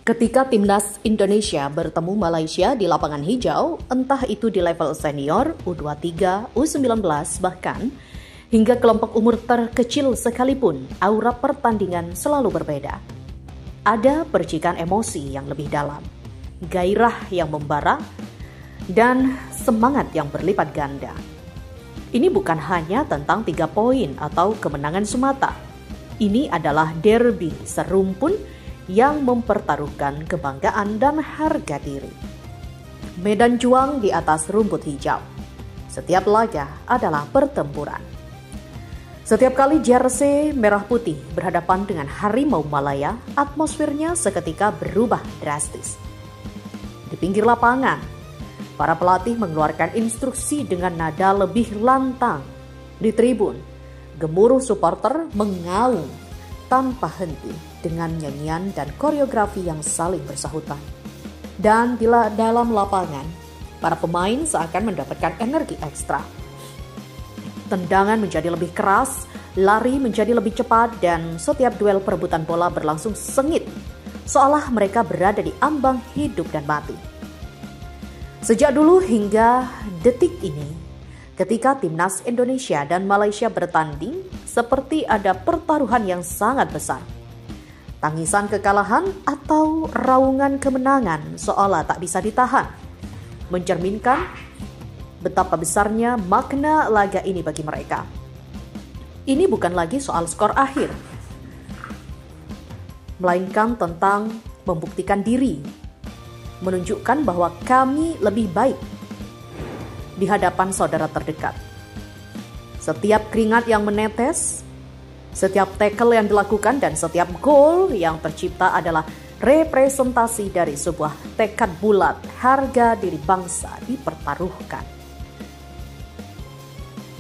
Ketika timnas Indonesia bertemu Malaysia di lapangan hijau, entah itu di level senior, U23, U19, bahkan hingga kelompok umur terkecil sekalipun, aura pertandingan selalu berbeda. Ada percikan emosi yang lebih dalam, gairah yang membara, dan semangat yang berlipat ganda. Ini bukan hanya tentang 3 poin atau kemenangan semata. Ini adalah derby serumpun yang mempertaruhkan kebanggaan dan harga diri. Medan juang di atas rumput hijau. Setiap laga adalah pertempuran. Setiap kali jersey merah putih berhadapan dengan Harimau Malaya, atmosfernya seketika berubah drastis. Di pinggir lapangan, para pelatih mengeluarkan instruksi dengan nada lebih lantang. Di tribun, gemuruh supporter mengaum tanpa henti dengan nyanyian dan koreografi yang saling bersahutan. Dan di dalam lapangan, para pemain seakan mendapatkan energi ekstra. Tendangan menjadi lebih keras, lari menjadi lebih cepat, dan setiap duel perebutan bola berlangsung sengit, seolah mereka berada di ambang hidup dan mati. Sejak dulu hingga detik ini, ketika timnas Indonesia dan Malaysia bertanding, seperti ada pertaruhan yang sangat besar. Tangisan kekalahan atau raungan kemenangan seolah tak bisa ditahan, mencerminkan betapa besarnya makna laga ini bagi mereka. Ini bukan lagi soal skor akhir, melainkan tentang membuktikan diri, menunjukkan bahwa kami lebih baik di hadapan saudara terdekat. Setiap keringat yang menetes, setiap tackle yang dilakukan, dan setiap gol yang tercipta adalah representasi dari sebuah tekad bulat, harga diri bangsa dipertaruhkan.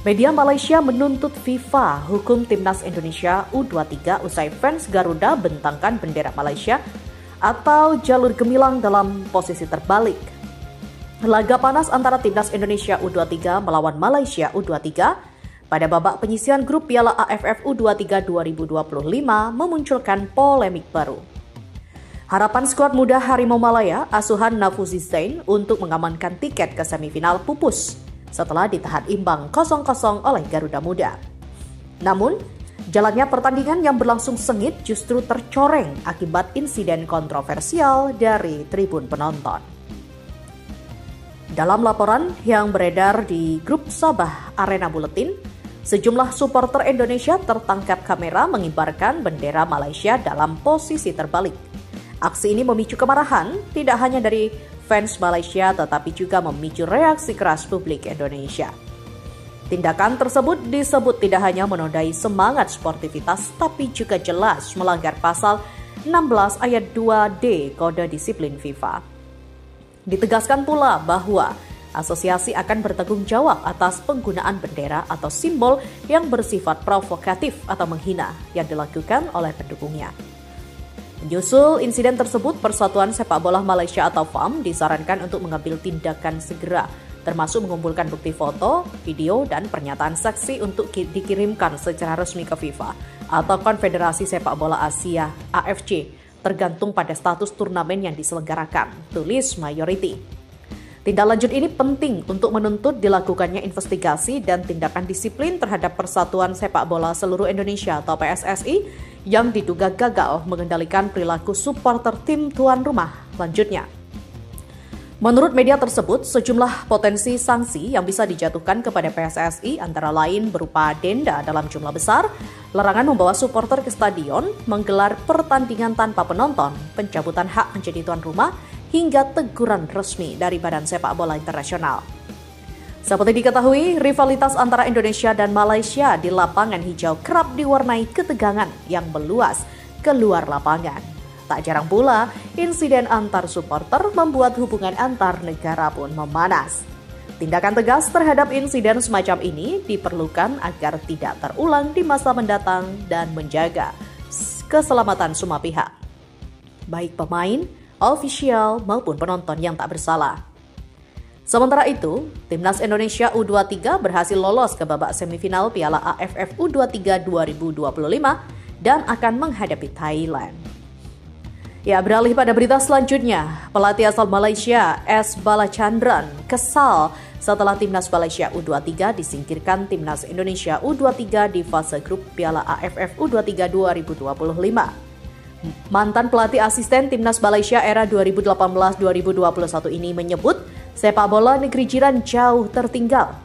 Media Malaysia menuntut FIFA hukum timnas Indonesia U23 usai fans Garuda bentangkan bendera Malaysia atau jalur gemilang dalam posisi terbalik. Laga panas antara timnas Indonesia U23 melawan Malaysia U23 pada babak penyisihan grup Piala AFF U23 2025 memunculkan polemik baru. Harapan skuad muda Harimau Malaya, asuhan Nafuzi Zain, untuk mengamankan tiket ke semifinal pupus setelah ditahan imbang 0-0 oleh Garuda Muda. Namun, jalannya pertandingan yang berlangsung sengit justru tercoreng akibat insiden kontroversial dari tribun penonton. Dalam laporan yang beredar di grup Sabah Arena Buletin, sejumlah supporter Indonesia tertangkap kamera mengibarkan bendera Malaysia dalam posisi terbalik. Aksi ini memicu kemarahan tidak hanya dari fans Malaysia tetapi juga memicu reaksi keras publik Indonesia. Tindakan tersebut disebut tidak hanya menodai semangat sportivitas tapi juga jelas melanggar pasal 16 ayat 2D Kode Disiplin FIFA. Ditegaskan pula bahwa asosiasi akan bertanggung jawab atas penggunaan bendera atau simbol yang bersifat provokatif atau menghina yang dilakukan oleh pendukungnya. Menyusul insiden tersebut, Persatuan Sepak Bola Malaysia atau FAM disarankan untuk mengambil tindakan segera, termasuk mengumpulkan bukti foto, video, dan pernyataan saksi untuk dikirimkan secara resmi ke FIFA atau Konfederasi Sepak Bola Asia AFC, tergantung pada status turnamen yang diselenggarakan, tulis Mayority. Tindak lanjut ini penting untuk menuntut dilakukannya investigasi dan tindakan disiplin terhadap Persatuan Sepak Bola Seluruh Indonesia atau PSSI yang diduga gagal mengendalikan perilaku supporter tim tuan rumah. Lanjutnya, menurut media tersebut, sejumlah potensi sanksi yang bisa dijatuhkan kepada PSSI antara lain berupa denda dalam jumlah besar, larangan membawa supporter ke stadion, menggelar pertandingan tanpa penonton, pencabutan hak menjadi tuan rumah, hingga teguran resmi dari Badan Sepak Bola Internasional. Seperti diketahui, rivalitas antara Indonesia dan Malaysia di lapangan hijau kerap diwarnai ketegangan yang meluas ke luar lapangan. Tak jarang pula, insiden antar supporter membuat hubungan antar negara pun memanas. Tindakan tegas terhadap insiden semacam ini diperlukan agar tidak terulang di masa mendatang dan menjaga keselamatan semua pihak, baik pemain, ofisial, maupun penonton yang tak bersalah. Sementara itu, Timnas Indonesia U23 berhasil lolos ke babak semifinal Piala AFF U23 2025 dan akan menghadapi Thailand. Ya, beralih pada berita selanjutnya, pelatih asal Malaysia S. Balachandran kesal setelah timnas Malaysia U23 disingkirkan timnas Indonesia U23 di fase grup Piala AFF U23 2025. Mantan pelatih asisten timnas Malaysia era 2018-2021 ini menyebut sepak bola negeri jiran jauh tertinggal.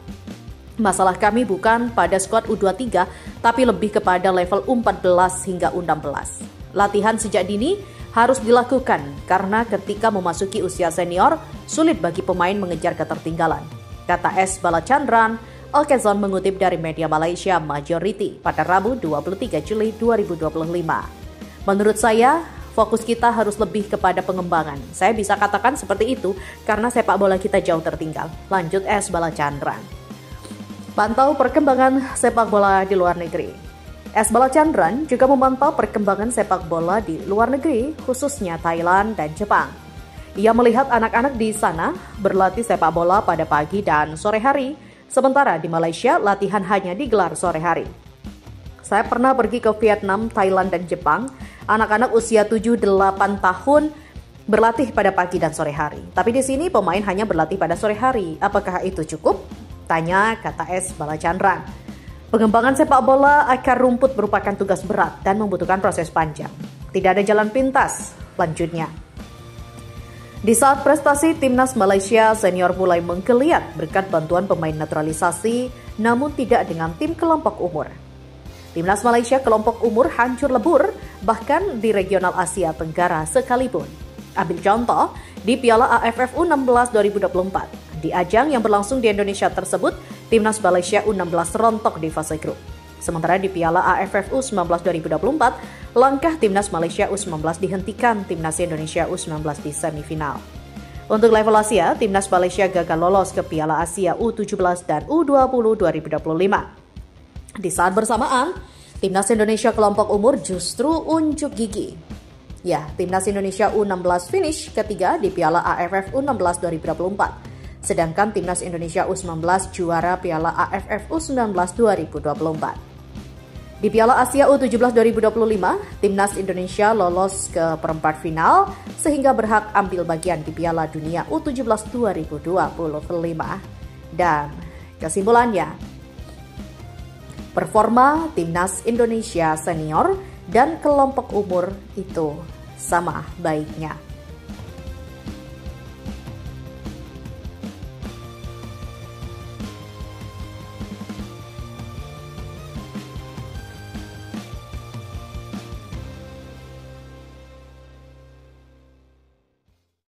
Masalah kami bukan pada skuad U23, tapi lebih kepada level U14 hingga U16. Latihan sejak dini harus dilakukan karena ketika memasuki usia senior, sulit bagi pemain mengejar ketertinggalan, kata S. Balachandran. Alkezon mengutip dari media Malaysia Majority pada Rabu 23 Juli 2025. Menurut saya, fokus kita harus lebih kepada pengembangan. Saya bisa katakan seperti itu karena sepak bola kita jauh tertinggal, lanjut S. Balachandran. Pantau perkembangan sepak bola di luar negeri. S. Balachandran juga memantau perkembangan sepak bola di luar negeri, khususnya Thailand dan Jepang. Ia melihat anak-anak di sana berlatih sepak bola pada pagi dan sore hari, sementara di Malaysia latihan hanya digelar sore hari. Saya pernah pergi ke Vietnam, Thailand, dan Jepang. Anak-anak usia 7-8 tahun berlatih pada pagi dan sore hari. Tapi di sini pemain hanya berlatih pada sore hari. Apakah itu cukup? Tanya, kata S. Balachandran. Pengembangan sepak bola akar rumput merupakan tugas berat dan membutuhkan proses panjang. Tidak ada jalan pintas, lanjutnya. Di saat prestasi timnas Malaysia senior mulai menggeliat berkat bantuan pemain naturalisasi, namun tidak dengan tim kelompok umur. Timnas Malaysia kelompok umur hancur lebur, bahkan di regional Asia Tenggara sekalipun. Ambil contoh, di Piala AFF U16 2024. Di ajang yang berlangsung di Indonesia tersebut, timnas Malaysia U16 rontok di fase grup. Sementara di Piala AFF U19 2024, langkah timnas Malaysia U19 dihentikan timnas Indonesia U19 di semifinal. Untuk level Asia, timnas Malaysia gagal lolos ke Piala Asia U17 dan U20 2025. Di saat bersamaan, timnas Indonesia kelompok umur justru unjuk gigi. Ya, timnas Indonesia U16 finish ketiga di Piala AFF U16 2024. Sedangkan timnas Indonesia U19 juara Piala AFF U19 2024. Di Piala Asia U17 2025, timnas Indonesia lolos ke perempat final sehingga berhak ambil bagian di Piala Dunia U17 2025. Dan kesimpulannya, performa timnas Indonesia senior dan kelompok umur itu sama baiknya.